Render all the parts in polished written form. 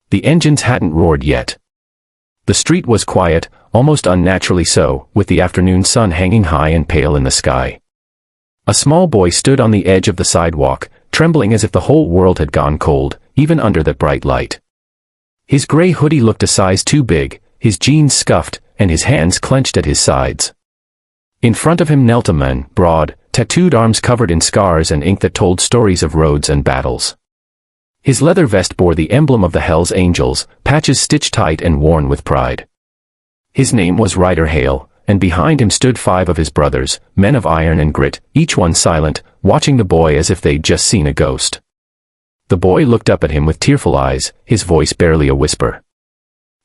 The engines hadn't roared yet. The street was quiet, almost unnaturally so, with the afternoon sun hanging high and pale in the sky. A small boy stood on the edge of the sidewalk, trembling as if the whole world had gone cold, even under that bright light. His gray hoodie looked a size too big, his jeans scuffed, and his hands clenched at his sides. In front of him knelt a man, broad, tattooed arms covered in scars and ink that told stories of roads and battles. His leather vest bore the emblem of the Hells Angels, patches stitched tight and worn with pride. His name was Ryder Hale, and behind him stood 5 of his brothers, men of iron and grit, each one silent, watching the boy as if they'd just seen a ghost. The boy looked up at him with tearful eyes, his voice barely a whisper.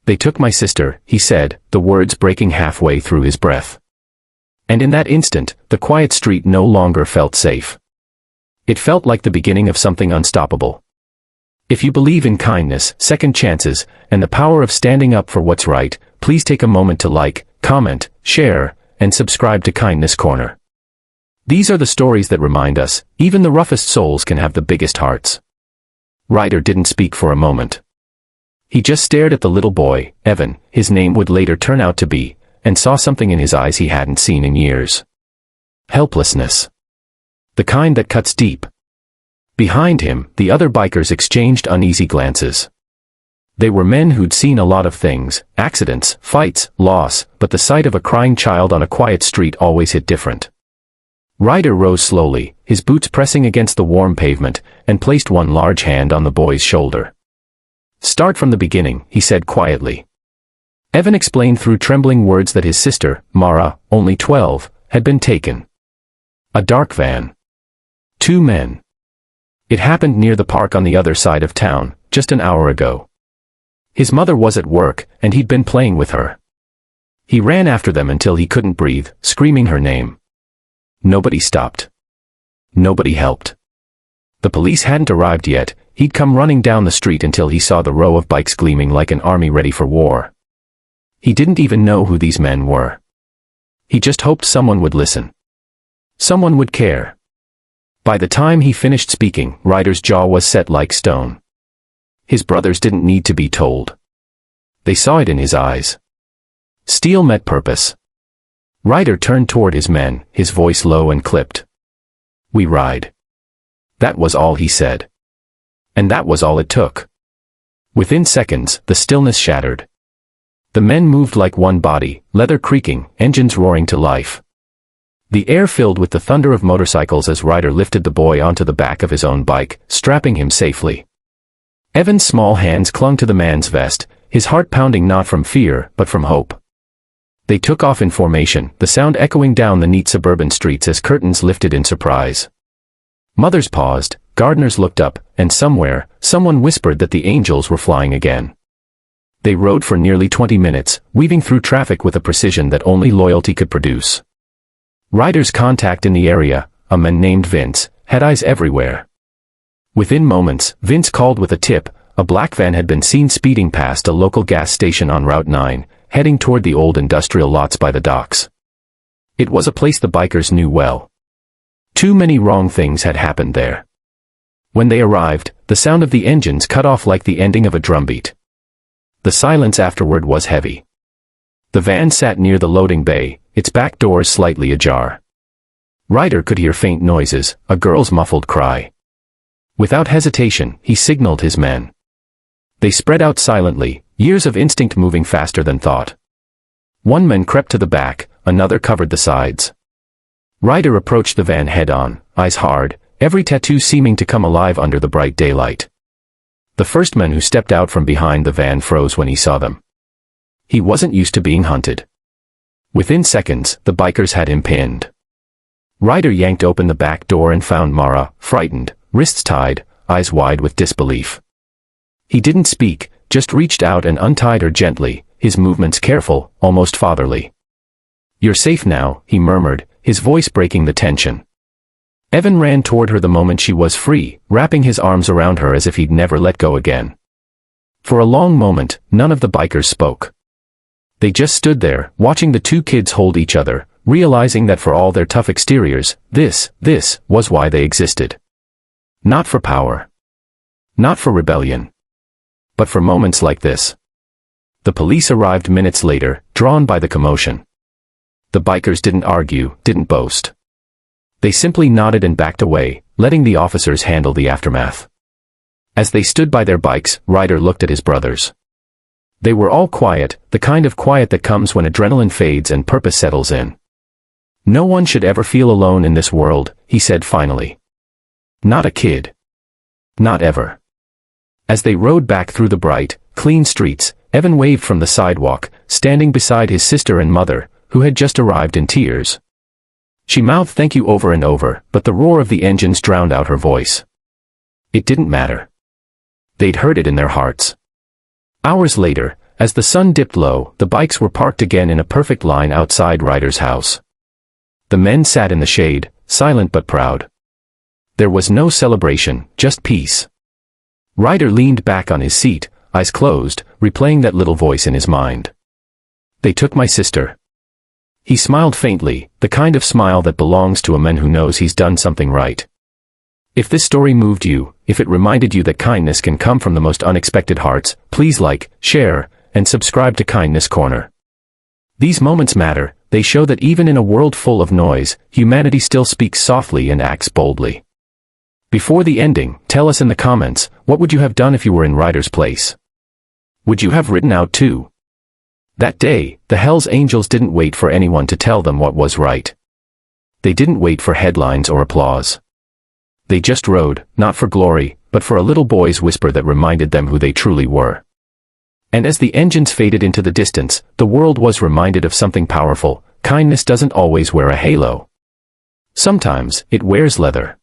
"They took my sister," he said, the words breaking halfway through his breath. And in that instant, the quiet street no longer felt safe. It felt like the beginning of something unstoppable. If you believe in kindness, second chances, and the power of standing up for what's right, please take a moment to like, comment, share, and subscribe to Kindness Corner. These are the stories that remind us, even the roughest souls can have the biggest hearts. Ryder didn't speak for a moment. He just stared at the little boy, Evan, his name would later turn out to be, and saw something in his eyes he hadn't seen in years. Helplessness. The kind that cuts deep. Behind him, the other bikers exchanged uneasy glances. They were men who'd seen a lot of things, accidents, fights, loss, but the sight of a crying child on a quiet street always hit different. Ryder rose slowly, his boots pressing against the warm pavement, and placed one large hand on the boy's shoulder. "Start from the beginning," he said quietly. Evan explained through trembling words that his sister, Mara, only 12, had been taken. A dark van. 2 men. It happened near the park on the other side of town, just an hour ago. His mother was at work, and he'd been playing with her. He ran after them until he couldn't breathe, screaming her name. Nobody stopped. Nobody helped. The police hadn't arrived yet. He'd come running down the street until he saw the row of bikes gleaming like an army ready for war. He didn't even know who these men were. He just hoped someone would listen. Someone would care. By the time he finished speaking, Ryder's jaw was set like stone. His brothers didn't need to be told. They saw it in his eyes. Steel met purpose. Ryder turned toward his men, his voice low and clipped. "We ride." That was all he said. And that was all it took. Within seconds, the stillness shattered. The men moved like one body, leather creaking, engines roaring to life. The air filled with the thunder of motorcycles as Ryder lifted the boy onto the back of his own bike, strapping him safely. Evan's small hands clung to the man's vest, his heart pounding not from fear, but from hope. They took off in formation, the sound echoing down the neat suburban streets as curtains lifted in surprise. Mothers paused, gardeners looked up, and somewhere, someone whispered that the angels were flying again. They rode for nearly 20 minutes, weaving through traffic with a precision that only loyalty could produce. Ryder's contact in the area, a man named Vince, had eyes everywhere. Within moments, Vince called with a tip. A black van had been seen speeding past a local gas station on Route 9, heading toward the old industrial lots by the docks. It was a place the bikers knew well. Too many wrong things had happened there. When they arrived, the sound of the engines cut off like the ending of a drumbeat. The silence afterward was heavy. The van sat near the loading bay, its back doors slightly ajar. Ryder could hear faint noises, a girl's muffled cry. Without hesitation, he signaled his men. They spread out silently, years of instinct moving faster than thought. One man crept to the back, another covered the sides. Ryder approached the van head-on, eyes hard, every tattoo seeming to come alive under the bright daylight. The first man who stepped out from behind the van froze when he saw them. He wasn't used to being hunted. Within seconds, the bikers had him pinned. Ryder yanked open the back door and found Mara, frightened, wrists tied, eyes wide with disbelief. He didn't speak, just reached out and untied her gently, his movements careful, almost fatherly. "You're safe now," he murmured, his voice breaking the tension. Evan ran toward her the moment she was free, wrapping his arms around her as if he'd never let go again. For a long moment, none of the bikers spoke. They just stood there, watching the 2 kids hold each other, realizing that for all their tough exteriors, this was why they existed. Not for power. Not for rebellion. But for moments like this. The police arrived minutes later, drawn by the commotion. The bikers didn't argue, didn't boast. They simply nodded and backed away, letting the officers handle the aftermath. As they stood by their bikes, Ryder looked at his brothers. They were all quiet, the kind of quiet that comes when adrenaline fades and purpose settles in. No one should ever feel alone in this world, he said finally. Not a kid. Not ever. As they rode back through the bright, clean streets, Evan waved from the sidewalk, standing beside his sister and mother, who had just arrived in tears. She mouthed thank you over and over, but the roar of the engines drowned out her voice. It didn't matter. They'd heard it in their hearts. Hours later, as the sun dipped low, the bikes were parked again in a perfect line outside Ryder's house. The men sat in the shade, silent but proud. There was no celebration, just peace. Ryder leaned back on his seat, eyes closed, replaying that little voice in his mind. They took my sister. He smiled faintly, the kind of smile that belongs to a man who knows he's done something right. If this story moved you, if it reminded you that kindness can come from the most unexpected hearts, please like, share, and subscribe to Kindness Corner. These moments matter, they show that even in a world full of noise, humanity still speaks softly and acts boldly. Before the ending, tell us in the comments, what would you have done if you were in Ryder's place? Would you have ridden out too? That day, the Hells Angels didn't wait for anyone to tell them what was right. They didn't wait for headlines or applause. They just rode, not for glory, but for a little boy's whisper that reminded them who they truly were. And as the engines faded into the distance, the world was reminded of something powerful: kindness doesn't always wear a halo. Sometimes, it wears leather.